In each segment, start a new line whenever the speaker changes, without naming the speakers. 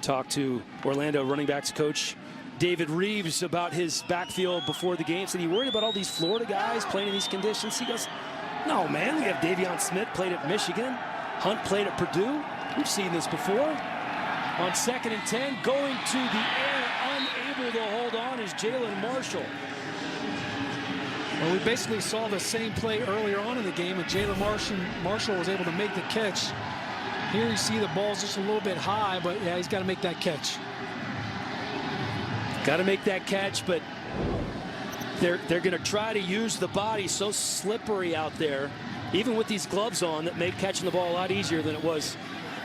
Talked to Orlando running backs coach David Reeves about his backfield before the game. Said he worried about all these Florida guys playing in these conditions. He goes, no, man, we have Davion Smith played at Michigan. Hunt played at Purdue. We've seen this before. On 2nd and 10, going to the air, unable to hold on is Jalen Marshall.
Well, we basically saw the same play earlier on in the game, and Jalen Marshall was able to make the catch. Here you see the ball's just a little bit high, but yeah, he's got to make that catch.
Got to make that catch, but they're going to try to use the body. So slippery out there, even with these gloves on, that make catching the ball a lot easier than it was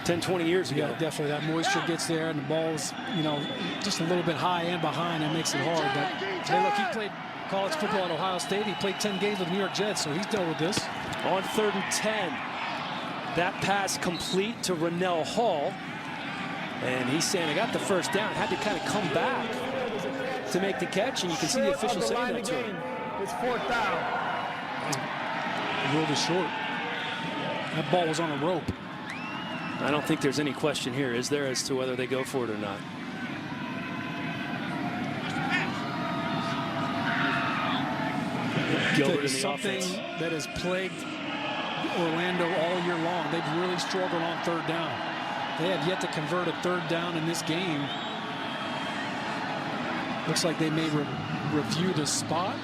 10, 20 years ago.
Yeah, definitely. That moisture gets there, and the ball's, you know, just a little bit high and behind. It makes it hard. But hey, look, he played college football at Ohio State. He played 10 games with the New York Jets, so he's dealt with this.
On 3rd and 10, that pass complete to Rennell Hall. And he's saying, I got the first down. Had to kind of come back to make the catch, and you can see the official saying that to him.
It's 4th down.
He rolled it short. That ball was on a rope.
I don't think there's any question here, is there, as to whether they go for it or not? Gilbert in the
something
offense.
that has plagued Orlando all year long. They've really struggled on 3rd down. They have yet to convert a 3rd down in this game. Looks like they may review the spot.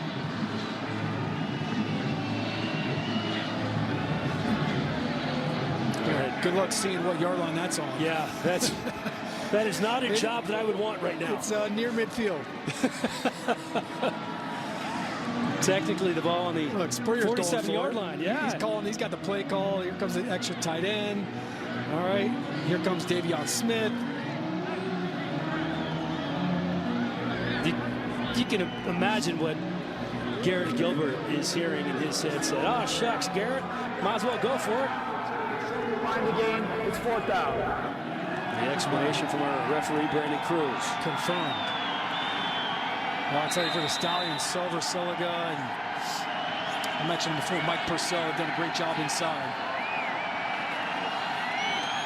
Good luck seeing what yard line that's on.
Yeah, that is not a job that I would want right now.
It's near midfield.
Technically, the ball on the 47-yard line. Yeah,
he's calling. He's got the play call. Here comes the extra tight end. All right, here comes Davion Smith.
You can imagine what Garrett Gilbert is hearing in his headset. Oh, shucks, Garrett, might as well go for it.
Mind the game, it's 4th down.
The explanation from our referee, Brandon Cruz.
Confirmed. Well, I'll tell you, for the Stallions, Silver, Siliga, and I mentioned before, Mike Purcell have done a great job inside.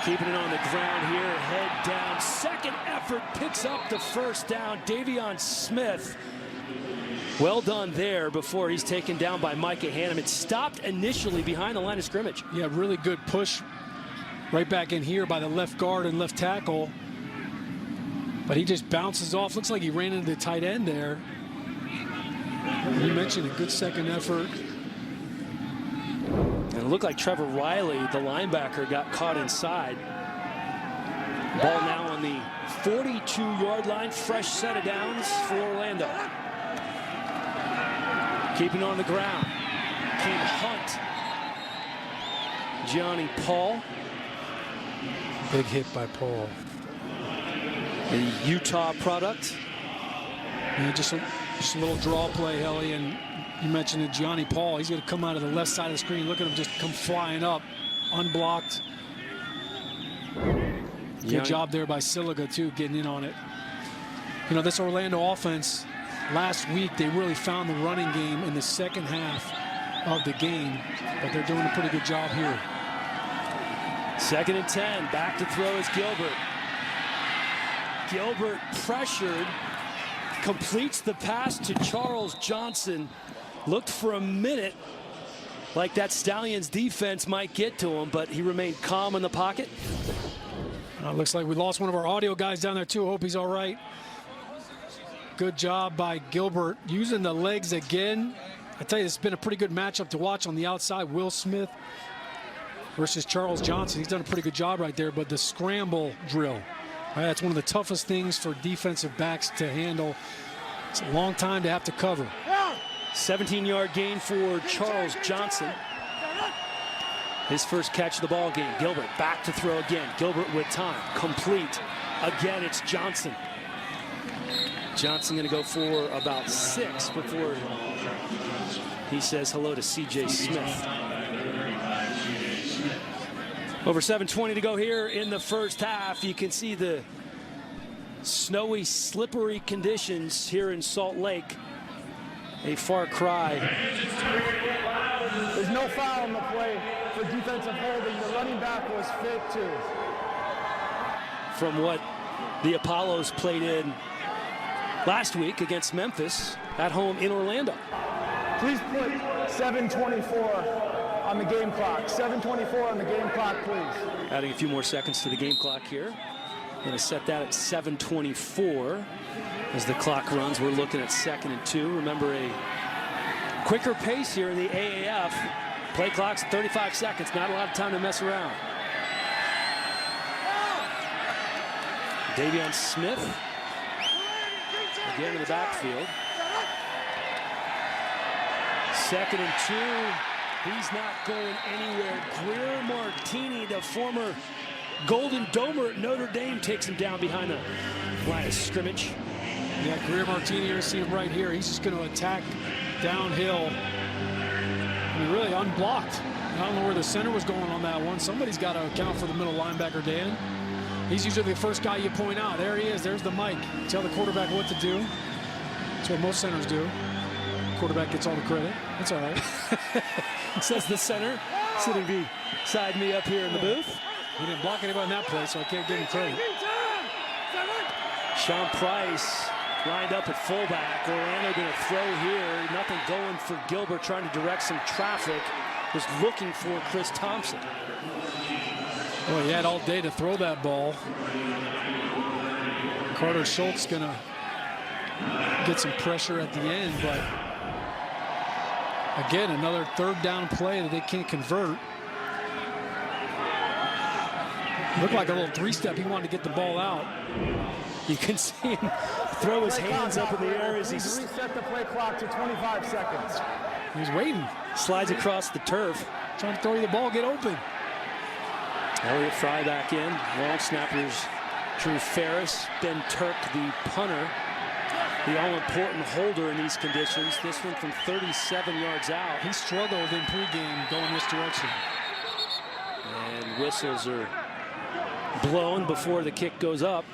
Keeping it on the ground here, head down. Second effort picks up the first down. Davion Smith, well done there before he's taken down by Micah Hannum. It stopped initially behind the line of scrimmage.
Yeah, really good push right back in here by the left guard and left tackle. But he just bounces off. Looks like he ran into the tight end there. You mentioned a good second effort.
And it looked like Trevor Riley, the linebacker, got caught inside. Ball now on the 42-yard line. Fresh set of downs for Orlando. Keeping on the ground. Came Hunt. Johnny Paul.
Big hit by Paul.
The Utah product.
Yeah, just a little draw play, Helly, and you mentioned it, Johnny Paul. He's going to come out of the left side of the screen. Look at him just come flying up, unblocked. Good job there by Siliga, too, getting in on it. You know, this Orlando offense, last week, they really found the running game in the second half of the game, but they're doing a pretty good job here.
2nd and 10. Back to throw is Gilbert. Gilbert pressured, completes the pass to Charles Johnson. Looked for a minute like that Stallions defense might get to him, but he remained calm in the pocket.
Looks like we lost one of our audio guys down there too. Hope he's all right. Good job by Gilbert using the legs again. I tell you, it's been a pretty good matchup to watch on the outside. Will Smith versus Charles Johnson. He's done a pretty good job right there, but the scramble drill, that's one of the toughest things for defensive backs to handle. It's a long time to have to cover.
17-yard gain for Charles Johnson. His first catch of the ball game. Gilbert back to throw again. Gilbert with time. Complete. Again, it's Johnson. Johnson going to go for about 6 before he says hello to C.J. Smith. Over 7:20 to go here in the first half. You can see the snowy, slippery conditions here in Salt Lake. A far cry.
There's no foul on the play for defensive holding. The running back was fit too.
From what the Apollos played in last week against Memphis at home in Orlando.
Please put 7:24 on the game clock. 7:24 on the game clock, please.
Adding a few more seconds to the game clock here. Going to set that at 7:24 as the clock runs. We're looking at 2nd and 2. Remember, a quicker pace here in the AAF. Play clock's 35 seconds. Not a lot of time to mess around. Davion Smith again in the backfield. 2nd and 2. He's not going anywhere. Greer Martini, the former Golden Domer at Notre Dame, takes him down behind the line of scrimmage.
Yeah, Greer Martini, you see him right here. He's just going to attack downhill. I mean, really unblocked. I don't know where the center was going on that one. Somebody's got to account for the middle linebacker, Dan. He's usually the first guy you point out. There he is. There's the mic. Tell the quarterback what to do. That's what most centers do. Quarterback gets all the credit. That's all right.
Says the center, sitting beside me up here in the booth.
He didn't block anybody in that play, so I can't give him credit.
Sean Price lined up at fullback. Orlando going to throw here. Nothing going for Gilbert, trying to direct some traffic. Was looking for Chris Thompson.
Well, he had all day to throw that ball. Carter Schultz going to get some pressure at the end, but again, another 3rd down play that they can't convert. Looked like a little 3-step. He wanted to get the ball out.
You can see him throw his hands up in the air as he's
reset the play clock to 25 seconds.
He's waiting.
Slides across the turf.
Trying to throw you the ball, get open.
Elliott Fry back in. Long snappers Drew Ferris. Ben Turk, the punter. The all-important holder in these conditions. This one from 37 yards out.
He struggled in pregame going this direction.
And whistles are blown before the kick goes up.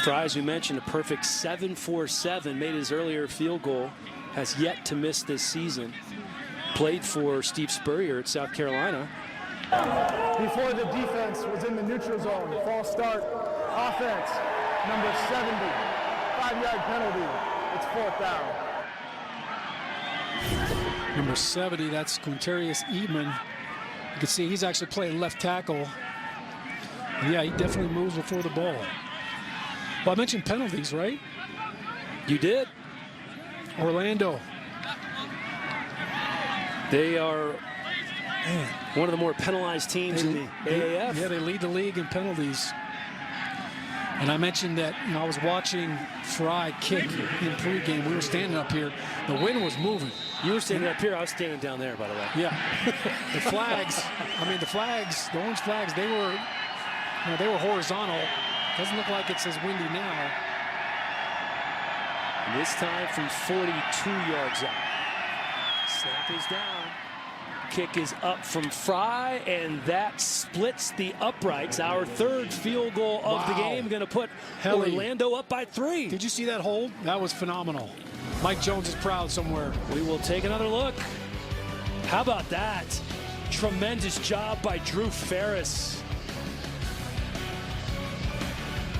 Fry, as we mentioned, a perfect 7-4-7. Made his earlier field goal. Has yet to miss this season. Played for Steve Spurrier at South Carolina.
Before the defense was in the neutral zone. False start. Offense, number 70. 5-yard penalty. It's 4th down.
Number 70, that's Quintarius Eatman. You can see he's actually playing left tackle. Yeah, he definitely moves before the ball. Well, I mentioned penalties, right?
You did.
Orlando.
They are one of the more penalized teams in the AAF.
Yeah, they lead the league in penalties. And I mentioned that, you know, I was watching Fry kick in pregame. We were standing up here. The wind was moving.
You were standing up here. I was standing down there, by the way.
Yeah. The flags, I mean, the orange flags, they were horizontal. Doesn't look like it's as windy now.
And this time from 42 yards out. Snap is down. Kick is up from Fry, and that splits the uprights. Our 3rd field goal of the game, going to put Orlando up by 3.
Did you see that hold? That was phenomenal. Mike Jones is proud somewhere.
We will take another look. How about that? Tremendous job by Drew Ferris.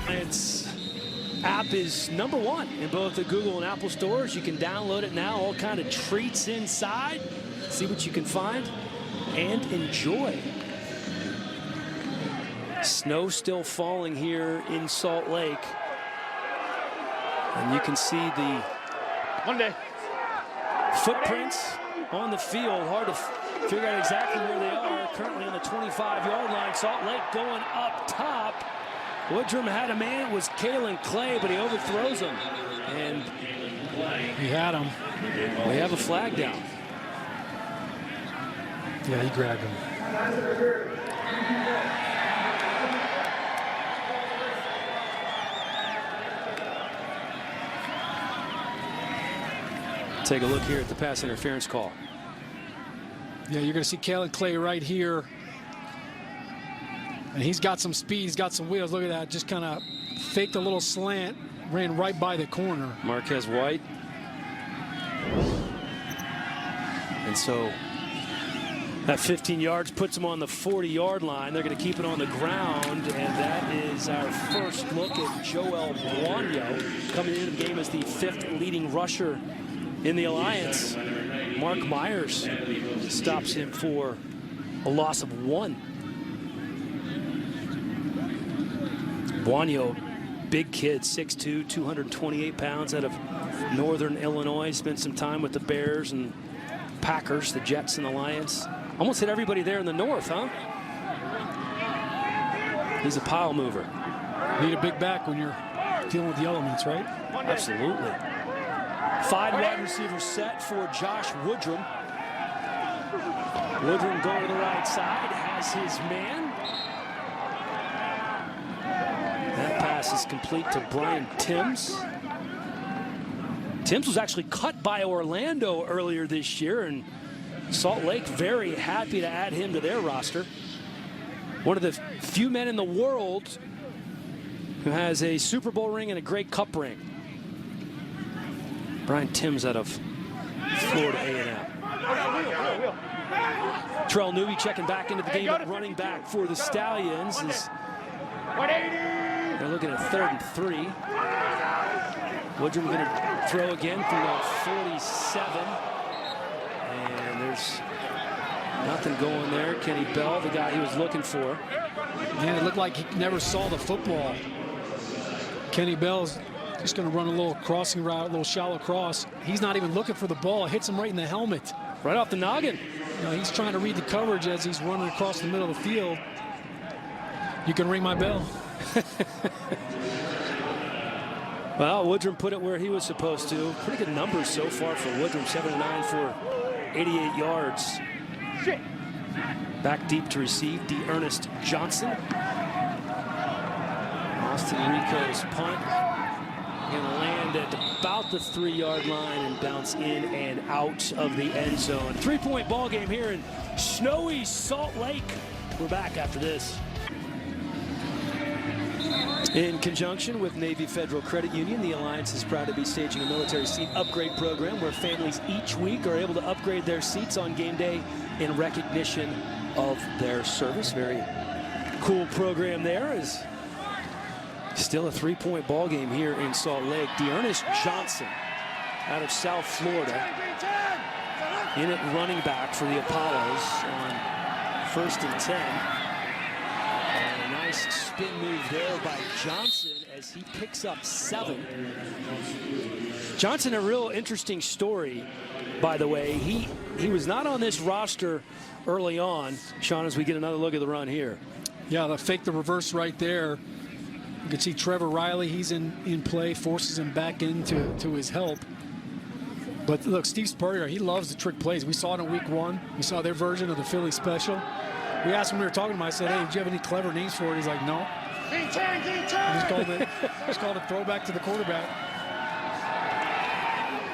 Its app is #1 in both the Google and Apple stores. You can download it now. All kind of treats inside. See what you can find and enjoy. Snow still falling here in Salt Lake. And you can see the footprints on the field. Hard to figure out exactly where they are. Currently on the 25-yard line. Salt Lake going up top. Woodrum had a man. It was Kalen Clay, but he overthrows him. And
he had him.
We have a flag down.
Yeah, he grabbed him.
Take a look here at the pass interference call.
Yeah, you're going to see Kalen Clay right here. And he's got some speed. He's got some wheels. Look at that. Just kind of faked a little slant. Ran right by the corner.
Marquez White. And so That 15 yards puts them on the 40-yard line. They're going to keep it on the ground, and that is our first look at Joel Buonio coming into the game as the 5th leading rusher in the Alliance. Mark Myers stops him for a loss of 1. Buonio, big kid, 6'2", 228 pounds, out of Northern Illinois. Spent some time with the Bears and Packers, the Jets and the Lions. Almost hit everybody there in the north, huh? He's a pile mover.
Need a big back when you're dealing with the elements, right?
Absolutely. 5 wide receivers set for Josh Woodrum. Woodrum going to the right side, has his man. That pass is complete to Brian Timms. Timms was actually cut by Orlando earlier this year, and Salt Lake very happy to add him to their roster. One of the few men in the world who has a Super Bowl ring and a Grey Cup ring. Brian Timms out of Florida A&M. Terrell Newby checking back into the game at running back for the Stallions. They're looking at 3rd and 3. Woodrum going to throw again from the 47. And there's nothing going there. Kenny Bell, the guy he was looking for.
Man, it looked like he never saw the football. Kenny Bell's just going to run a little crossing route, a little shallow cross. He's not even looking for the ball. It hits him right in the helmet.
Right off the noggin.
You know, he's trying to read the coverage as he's running across the middle of the field. You can ring my bell.
Well, Woodrum put it where he was supposed to. Pretty good numbers so far for Woodrum. 7-9 for 88 yards. Back deep to receive, Ernest Johnson. Austin Rico's punt. Going to land at about the 3-yard line and bounce in and out of the end zone. 3-point ball game here in snowy Salt Lake. We're back after this. In conjunction with Navy Federal Credit Union, the Alliance is proud to be staging a military seat upgrade program where families each week are able to upgrade their seats on game day in recognition of their service. Very cool program there. Is still a 3-point ball game here in Salt Lake. Ernest Johnson out of South Florida in at running back for the Apollos on 1st and 10. Nice spin move there by Johnson as he picks up 7. Johnson, a real interesting story, by the way. He was not on this roster early on, Sean, as we get another look at the run here.
Yeah, the fake the reverse right there. You can see Trevor Riley, he's in play, forces him back into his help. But look, Steve Spurrier, he loves the trick plays. We saw it in week 1. We saw their version of the Philly special. We asked him, we were talking about it, I said, hey, do you have any clever names for it? He's like, no. Just called it throwback to the quarterback.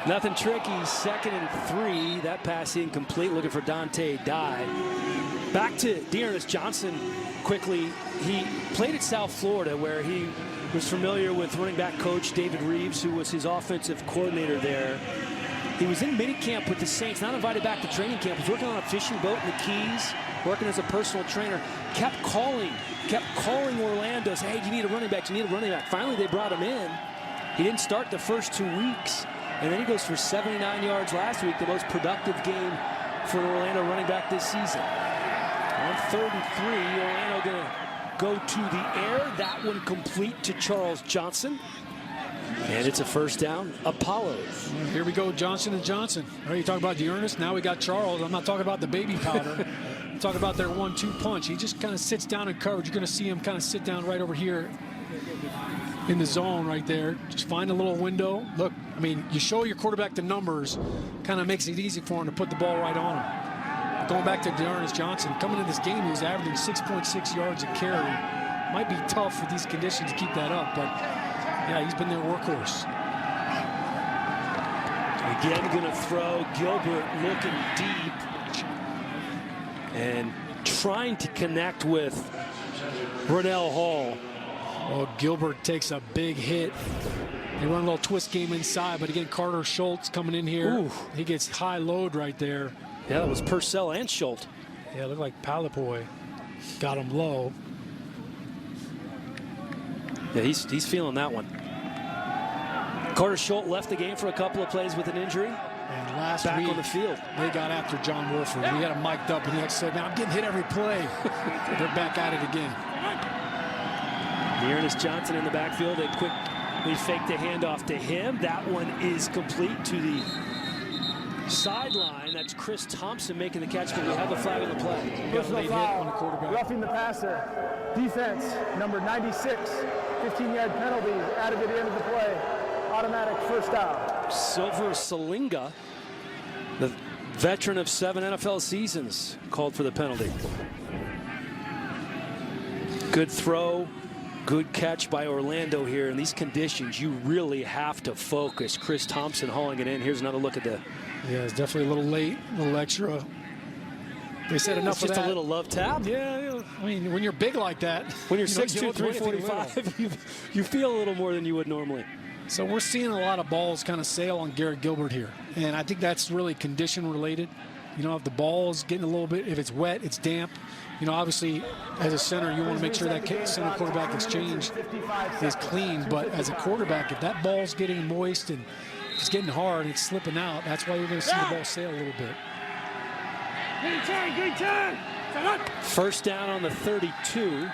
Nothing tricky, 2nd and 3. That pass incomplete, looking for Dante Dye. Back to Ernest Johnson quickly. He played at South Florida where he was familiar with running back coach David Reeves, who was his offensive coordinator there. He was in minicamp with the Saints, not invited back to training camp. Was working on a fishing boat in the Keys, working as a personal trainer. Kept calling Orlando, say, hey, you need a running back, you need a running back. Finally, they brought him in. He didn't start the first 2 weeks. And then he goes for 79 yards last week, the most productive game for an Orlando running back this season. On 3rd and 3, Orlando going to go to the air. That one complete to Charles Johnson. And it's a 1st down, Apollos.
Here we go, Johnson and Johnson. All right, you talk about Ernest, now we got Charles. I'm not talking about the baby powder. I'm talking about their 1-2 punch. He just kind of sits down in coverage. You're going to see him kind of sit down right over here in the zone right there. Just find a little window. Look, I mean, you show your quarterback the numbers, kind of makes it easy for him to put the ball right on him. Going back to Ernest Johnson, coming into this game, he was averaging 6.6 yards a carry. Might be tough with these conditions to keep that up, but yeah, he's been their workhorse.
Again, going to throw. Gilbert looking deep and trying to connect with Brunell Hall.
Oh, Gilbert takes a big hit. They run a little twist game inside, but again, Carter Schultz coming in here.
Ooh.
He gets high load right there.
Yeah, that was Purcell and Schultz.
Yeah, it looked like Palapoy got him low.
Yeah, he's feeling that one. Carter Schultz left the game for a couple of plays with an injury.
And last
Back
week,
on the field.
they got after John Wolford. We had him mic'd up, and he said, "Man, I'm getting hit every play." They're back at it again.
Ernest Johnson in the backfield. They quickly faked the handoff to him. That one is complete to the sideline. That's Chris Thompson making the catch, but we have a flag on the play.
Personal
hit
foul,
on the quarterback.
roughing the passer. Defense, number 96, 15-yard penalty added at the end of the play. Automatic first down.
Silver Salinga, the veteran of 7 NFL seasons, called for the penalty. Good throw, good catch by Orlando here. In these conditions, you really have to focus. Chris Thompson hauling it in. Here's another look at the...
Yeah, it's definitely a little late, a little extra. They said enough
It's
of
just
that.
a little love tap.
Yeah, I mean, when you're big like that,
When you're
you know,
6'2",
you don't do anything
345, you feel a little more than you would normally.
So we're seeing a lot of balls kind of sail on Garrett Gilbert here. And I think that's really condition related. You know, if the ball is getting a little bit, if it's wet, it's damp. You know, obviously, as a center, you want to make sure that center quarterback exchange is clean. But as a quarterback, if that ball's getting moist and it's getting hard, it's slipping out, that's why you're going to see the ball sail a little bit.
First down on the 32.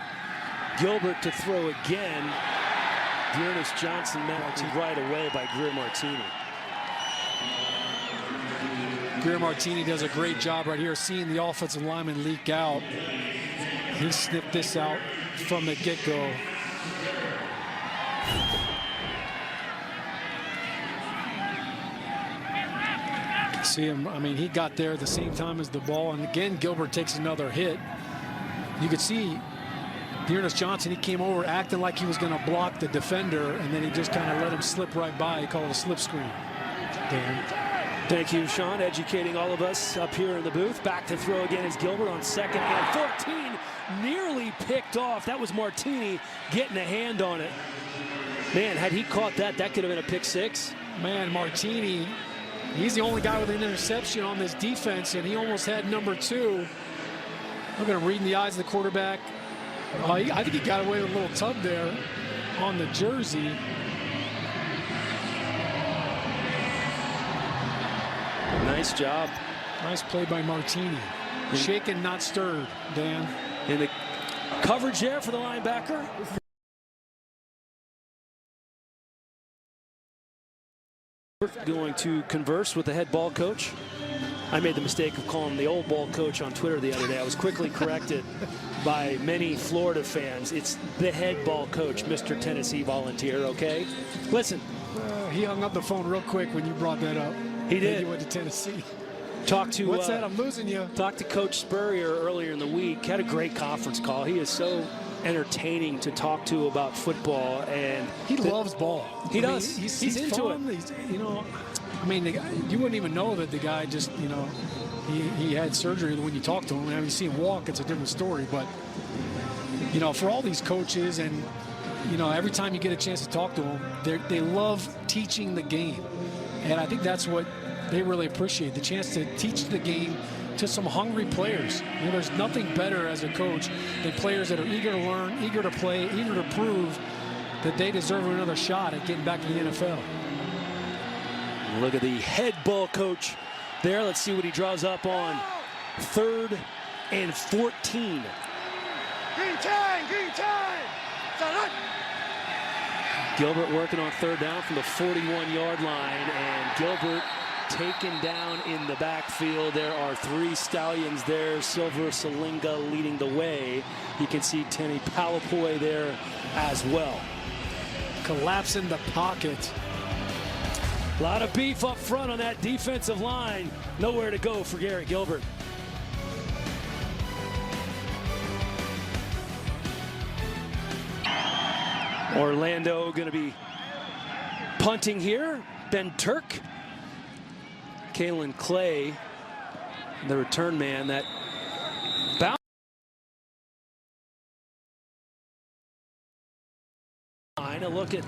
Gilbert to throw again. Ernest Johnson met right away by Greer Martini.
Greer Martini does a great job right here, seeing the offensive lineman leak out. He snipped this out from the get-go. See him, I mean, he got there at the same time as the ball, and again, Gilbert takes another hit. You could see Ernest Johnson, he came over acting like he was going to block the defender, and then he just kind of let him slip right by. He called it a slip screen. Dan.
Thank you, Sean, educating all of us up here in the booth. Back to throw again is Gilbert on 2nd and 14. Nearly picked off. That was Martini getting a hand on it. Man, had he caught that, that could have been a pick 6.
Man, Martini, he's the only guy with an interception on this defense, and he almost had number 2. Look at him reading the eyes of the quarterback. I think he got away with a little tug there on the jersey.
Nice job.
Nice play by Martini. Shaken, not stirred, Dan.
In the coverage there for the linebacker. Going to converse with the head ball coach. I made the mistake of calling him the old ball coach on Twitter the other day. I was quickly corrected by many Florida fans. It's the head ball coach, Mr. Tennessee Volunteer, okay? Listen.
He hung up the phone real quick when you brought that up.
He did.
He went to Tennessee.
Talked to
What's that? I'm losing you.
Talked to Coach Spurrier earlier in the week. Had a great conference call. He is so entertaining to talk to about football, and
he loves ball.
He does.
He's into
fun.
it. You know, I mean, you wouldn't even know that the guy just, you know, he had surgery when you talk to him. I mean, you see him walk, it's a different story. But, you know, for all these coaches and, you know, every time you get a chance to talk to them, they love teaching the game. And I think that's what they really appreciate, the chance to teach the game to some hungry players. You know, there's nothing better as a coach than players that are eager to learn, eager to play, eager to prove that they deserve another shot at getting back to the NFL.
Look at the head ball coach there. Let's see what he draws up on 3rd and 14.
Green time, green time.
Gilbert working on 3rd down from the 41-yard line, and Gilbert taken down in the backfield. There are 3 Stallions there. Silver Salinga leading the way. You can see Tenny Palapoy there as well.
Collapse in the pocket.
A lot of beef up front on that defensive line. Nowhere to go for Garrett Gilbert. Orlando going to be punting here. Ben Turk. Kalen Clay, the return man, that bounce. A look at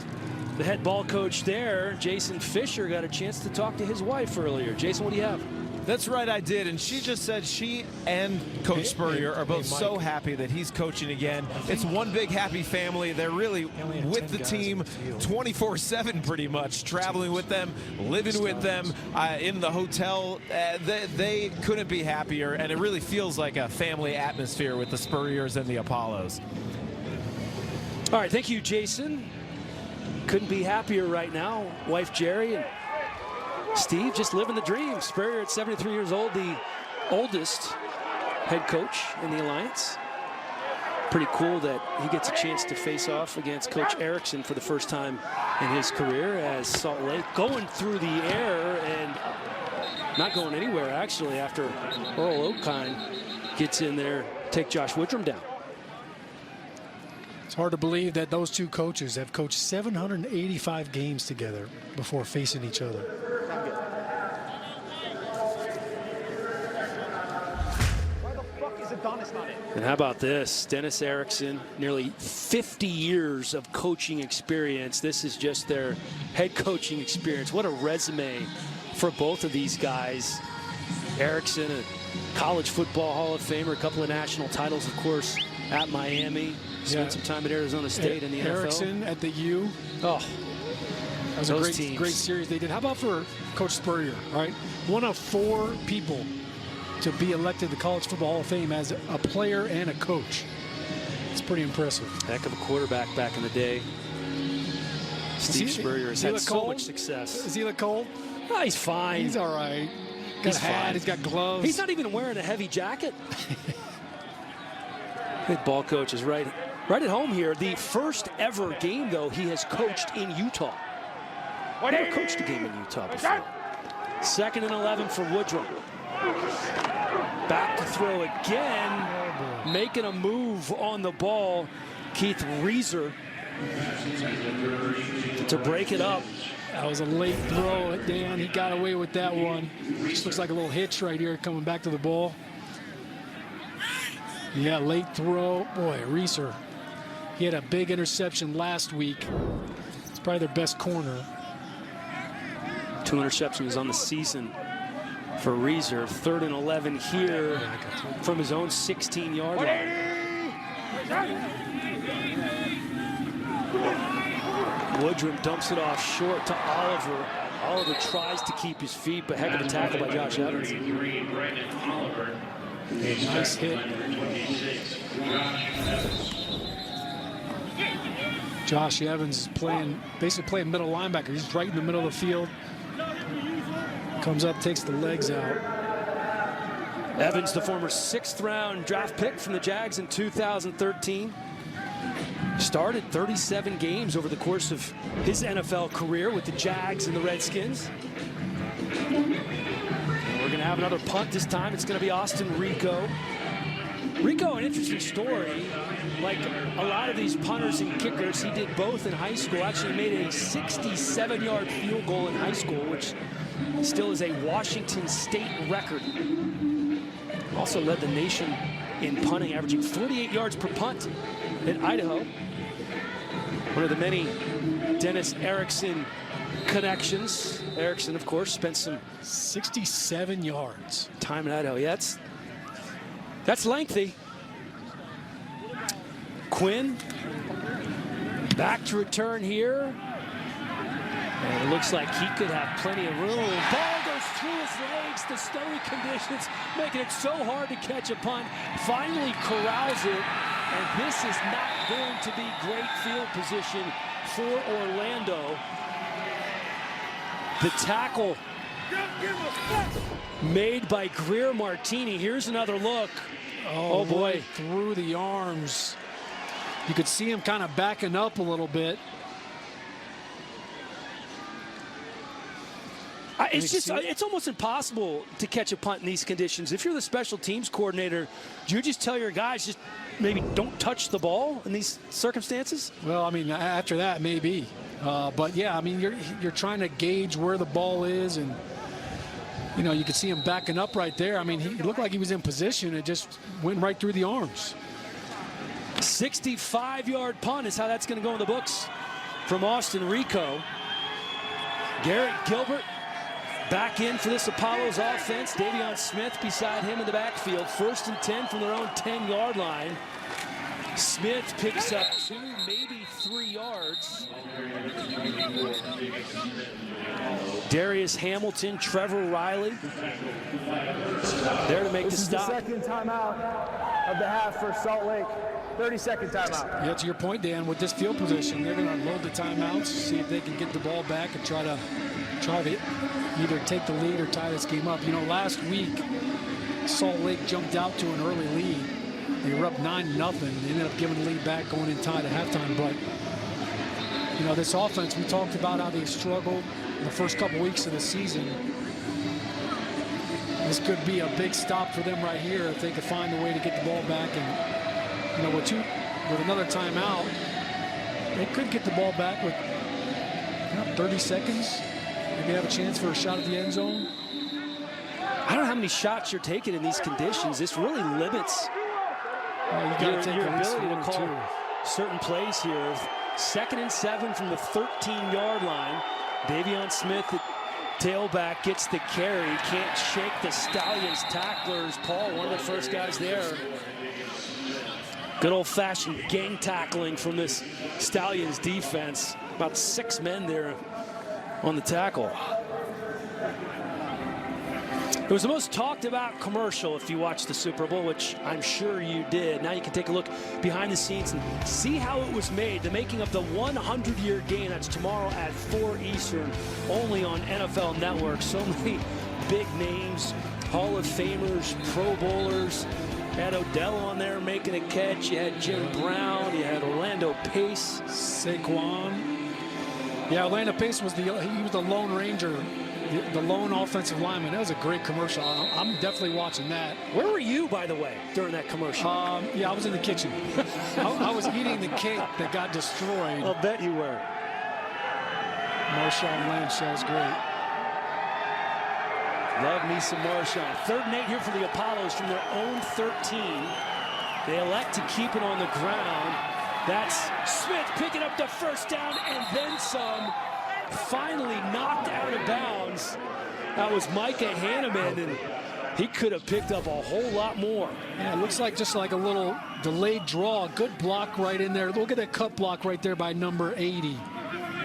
the head ball coach there. Jason Fisher got a chance to talk to his wife earlier. Jason, what do you have?
That's right, I did. And she just said she and Coach Spurrier are both so happy that he's coaching again. It's one big happy family. They're really with the team 24/7 pretty much, traveling with them, living with them in the hotel. They couldn't be happier, and it really feels like a family atmosphere with the Spurriers and the Apollos.
All right, thank you, Jason. Couldn't be happier right now. Wife Jerry and Steve just living the dream. Spurrier at 73 years old, the oldest head coach in the Alliance. Pretty cool that he gets a chance to face off against Coach Erickson for the first time in his career as Salt Lake going through the air and not going anywhere, actually, after Earl Okine gets in there, take Josh Woodrum down.
It's hard to believe that those two coaches have coached 785 games together before facing each other.
And how about this? Dennis Erickson, nearly 50 years of coaching experience. This is just their head coaching experience. What a resume for both of these guys. Erickson, a college football Hall of Famer, a couple of national titles, of course, at Miami. Spent some time at Arizona State in the NFL.
Erickson at the U.
Oh,
that was a great series they did. How about for Coach Spurrier, right? One of 4 people to be elected to the College Football Hall of Fame as a player and a coach. It's pretty impressive.
Heck of a quarterback back in the day. Steve Spurrier has had so much success.
Does he look cold?
Oh, he's fine.
He's all right. Got a hat, he's got gloves.
He's not even wearing a heavy jacket. Good ball coach is right at home here. The first ever game, though, he has coached in Utah. Never coached a game in Utah before. 2nd and 11 for Woodrum. Back to throw again, making a move on the ball. Keith Reeser to break it up.
That was a late throw, Dan. He got away with that one. Just looks like a little hitch right here coming back to the ball. Yeah, late throw. Boy, Reeser. He had a big interception last week. It's probably their best corner.
2 interceptions on the season for Reeser. 3rd and 11 here from his own 16-yard line. Woodrum dumps it off short to Oliver. Oliver tries to keep his feet, but heck of a tackle by Josh Evans.
Nice hit. Josh Evans is basically playing middle linebacker. He's right in the middle of the field. Comes up, takes the legs out.
Evans, the former 6th-round draft pick from the Jags in 2013. Started 37 games over the course of his NFL career with the Jags and the Redskins. And we're going to have another punt this time. It's going to be Austin Rico. Rico, an interesting story. Like a lot of these punters and kickers, he did both in high school. Actually made a 67-yard field goal in high school, which still is a Washington State record. Also led the nation in punting, averaging 48 yards per punt in Idaho. One of the many Dennis Erickson connections. Erickson, of course, spent some
67 yards
time in Idaho. Yeah, that's lengthy. Quinn back to return here. And it looks like he could have plenty of room. Ball goes through his legs. The snowy conditions making it so hard to catch a punt. Finally corrals it. And this is not going to be great field position for Orlando. The tackle made by Greer Martini. Here's another look. Oh boy.
Right through the arms. You could see him kind of backing up a little bit.
It's almost impossible to catch a punt in these conditions. If you're the special teams coordinator, do you just tell your guys just maybe don't touch the ball in these circumstances?
Well, I mean, after that, maybe. But yeah, I mean, you're trying to gauge where the ball is, and you know, you could see him backing up right there. I mean, he looked like he was in position. It just went right through the arms.
65-yard punt is how that's going to go in the books from Austin Rico. Garrett Gilbert back in for this Apollos offense. Davion Smith beside him in the backfield. 1st and 10 from their own 10-yard line. Smith picks up 2, maybe 3 yards. Darius Hamilton, Trevor Riley there to make the stop.
This is the second timeout of the half for Salt Lake. 30-second timeout.
Yeah, to your point, Dan, with this field position, they're going to unload the timeouts, see if they can get the ball back and try to either take the lead or tie this game up. You know, last week, Salt Lake jumped out to an early lead. They were up 9-0. They ended up giving the lead back going in tied at halftime. But, you know, this offense, we talked about how they struggled in the first couple weeks of the season. This could be a big stop for them right here if they could find a way to get the ball back. And, you know, with another timeout, they could get the ball back with 30 seconds. Maybe have a chance for a shot at the end zone.
I don't know how many shots you're taking in these conditions. This really limits
You got
your ability to call certain plays here. 2nd and 7 from the 13-yard line. Davion Smith, the tailback, gets the carry. Can't shake the Stallions tacklers. Paul, one of the first guys there. Good old-fashioned gang tackling from this Stallions defense. About 6 men there on the tackle. It was the most talked about commercial if you watched the Super Bowl, which I'm sure you did. Now you can take a look behind the scenes and see how it was made. The making of the 100-year game. That's tomorrow at 4 Eastern, only on NFL Network. So many big names, Hall of Famers, Pro Bowlers. You had Odell on there making a catch. You had Jim Brown. You had Orlando Pace.
Saquon. Yeah, Orlando Pace was the Lone Ranger. The lone offensive lineman. That was a great commercial. I'm definitely watching that.
Where were you, by the way, during that commercial?
Yeah, I was in the kitchen. I was eating the cake that got destroyed.
I'll bet you were.
Marshawn Lynch, that was great.
Love me some Marshawn. 3rd and 8 here for the Apollos from their own 13. They elect to keep it on the ground. That's Smith picking up the 1st down and then some. Finally knocked out of bounds. That was Micah Hanneman, and he could have picked up a whole lot more.
Yeah, it looks like just like a little delayed draw. Good block right in there. Look at that cut block right there by number 80.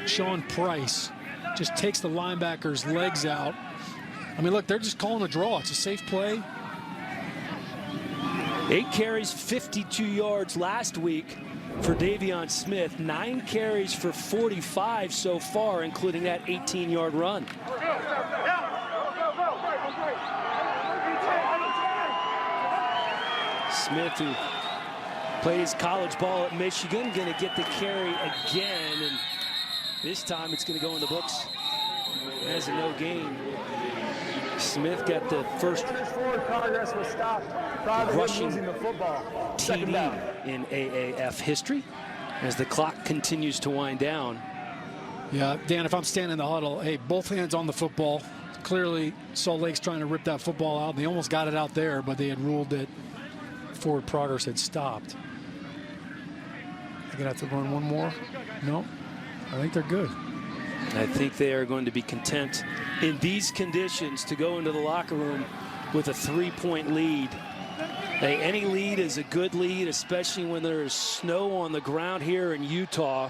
Sean Price just takes the linebacker's legs out. I mean, look, they're just calling a draw. It's a safe play.
8 carries, 52 yards last week for Davion Smith. 9 carries for 45 so far, including that 18-yard run. Smith, who played his college ball at Michigan, going to get the carry again, and this time it's going to go in the books as a no gain. Smith got the first
forward progress was stopped.
rushing
losing the football.
TD in AAF history as the clock continues to wind down.
Yeah, Dan, if I'm standing in the huddle, hey, both hands on the football. Clearly, Salt Lake's trying to rip that football out. They almost got it out there, but they had ruled that forward progress had stopped. They're going to have to run one more? No, I think they're good.
I think they are going to be content in these conditions to go into the locker room with a 3-point lead. Hey, any lead is a good lead, especially when there is snow on the ground here in Utah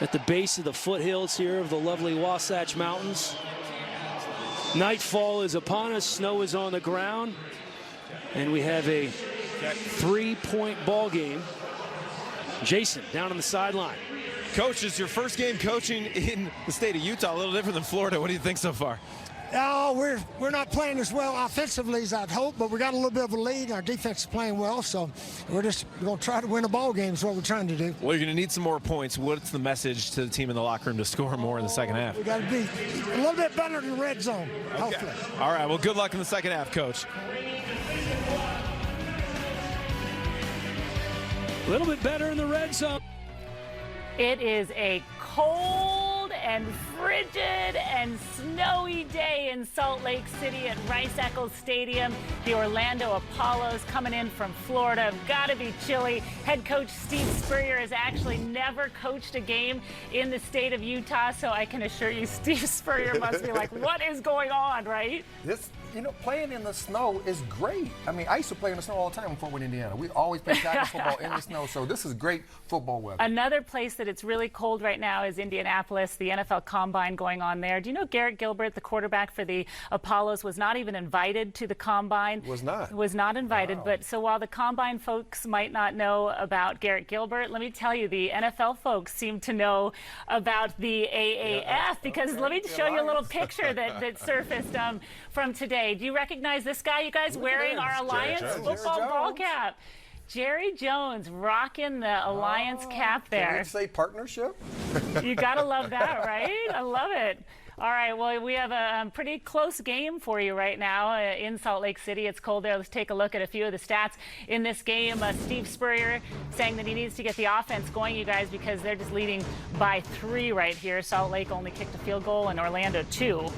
at the base of the foothills here of the lovely Wasatch Mountains. Nightfall is upon us, snow is on the ground, and we have a 3-point ball game. Jason down on the sideline.
Coach, it's your first game coaching in the state of Utah, a little different than Florida. What do you think so far?
Oh, we're not playing as well offensively as I'd hoped, but we got a little bit of a lead. Our defense is playing well, so we're going to try to win a ball game is what we're trying to do.
Well, you're going to need some more points. What's the message to the team in the locker room to score more in the second half?
We got to be a little bit better than red zone, hopefully.
All right, well, good luck in the second half, Coach.
A little bit better in the red zone.
It is a cold and frigid and snowy day in Salt Lake City at Rice-Eccles Stadium. The Orlando Apollos coming in from Florida. Got to be chilly. Head coach Steve Spurrier has actually never coached a game in the state of Utah, so I can assure you Steve Spurrier must be like, what is going on, right?
This, playing in the snow is great. I mean, I used to play in the snow all the time in Fort Wayne, Indiana. We always play tackle football in the snow, so this is great football weather.
Another place that it's really cold right now is Indianapolis, the NFL Combine going on there. Do you know Garrett Gilbert, the quarterback for the Apollos, was not even invited to the Combine?
Was not.
Was not invited.
Wow.
But so while the Combine folks might not know about Garrett Gilbert, let me tell you, the NFL folks seem to know about the AAF because let me show you a little picture that surfaced from today. Do you recognize this guy, you guys, wearing our Alliance football ball cap? Jerry Jones rocking the Alliance cap there.
Can we say partnership?
You gotta love that, right? I love it. All right, well, we have a pretty close game for you right now in Salt Lake City. It's cold there. Let's take a look at a few of the stats in this game. Steve Spurrier saying that he needs to get the offense going, you guys, because they're just leading by 3 right here. Salt Lake only kicked a field goal and Orlando 2.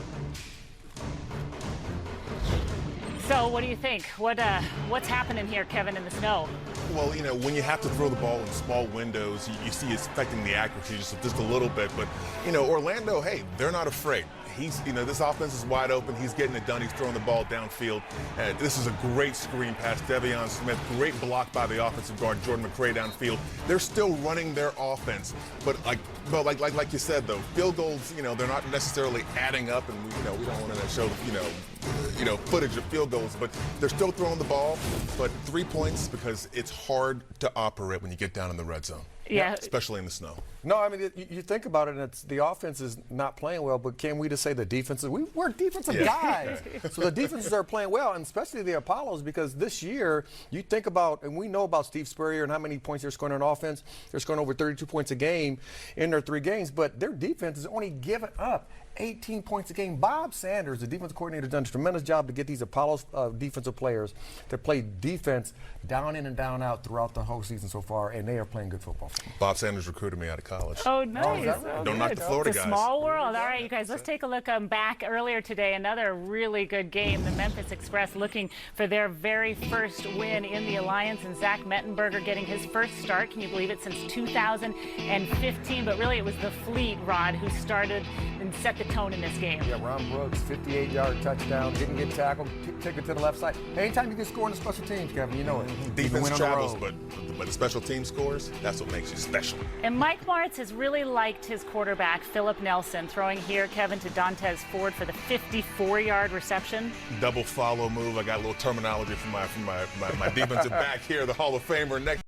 So what do you think? What's happening here, Kevin, in the snow?
Well, when you have to throw the ball in small windows, you see it's affecting the accuracy just a little bit. But, Orlando, hey, they're not afraid. This offense is wide open. He's getting it done. He's throwing the ball downfield. This is a great screen pass. Devion Smith, great block by the offensive guard, Jordan McCray downfield. They're still running their offense. But like you said, though, field goals, they're not necessarily adding up. And, we don't want to show, footage of field goals. But they're still throwing the ball. But 3 points because it's hard to operate when you get down in the red zone.
Yeah.
Especially in the snow.
No, I mean, you think about it, and it's the offense is not playing well, but can we just say the defense? We're defensive guys. So the defenses are playing well, and especially the Apollos, because this year, you think about, and we know about Steve Spurrier and how many points they're scoring on offense. They're scoring over 32 points a game in their 3 games, but their defense is only giving up 18 points a game. Bob Sanders, the defensive coordinator, has done a tremendous job to get these Apollos defensive players to play defense down in and down out throughout the whole season so far, and they are playing good football.
Bob Sanders recruited me out of college.
Oh, nice.
Right?
Don't knock the Florida
it's a
guys.
small world. All right, you guys, let's take a look back earlier today. Another really good game. The Memphis Express looking for their very first win in the Alliance, and Zach Mettenberger getting his first start, can you believe it, since 2015. But really, it was the Fleet, Rod, who started and set the tone in this game.
Yeah, Ron Brooks, 58-yard touchdown, didn't get tackled, kick it to the left side. Anytime you can score in the special teams, Kevin, you know it.
Defense travels, but the special team scores, that's what makes you special.
And Mike Martz has really liked his quarterback, Philip Nelson, throwing here, Kevin, to Dontez Ford for the 54-yard reception.
Double follow move. I got a little terminology from my defensive back here, the Hall of Famer next.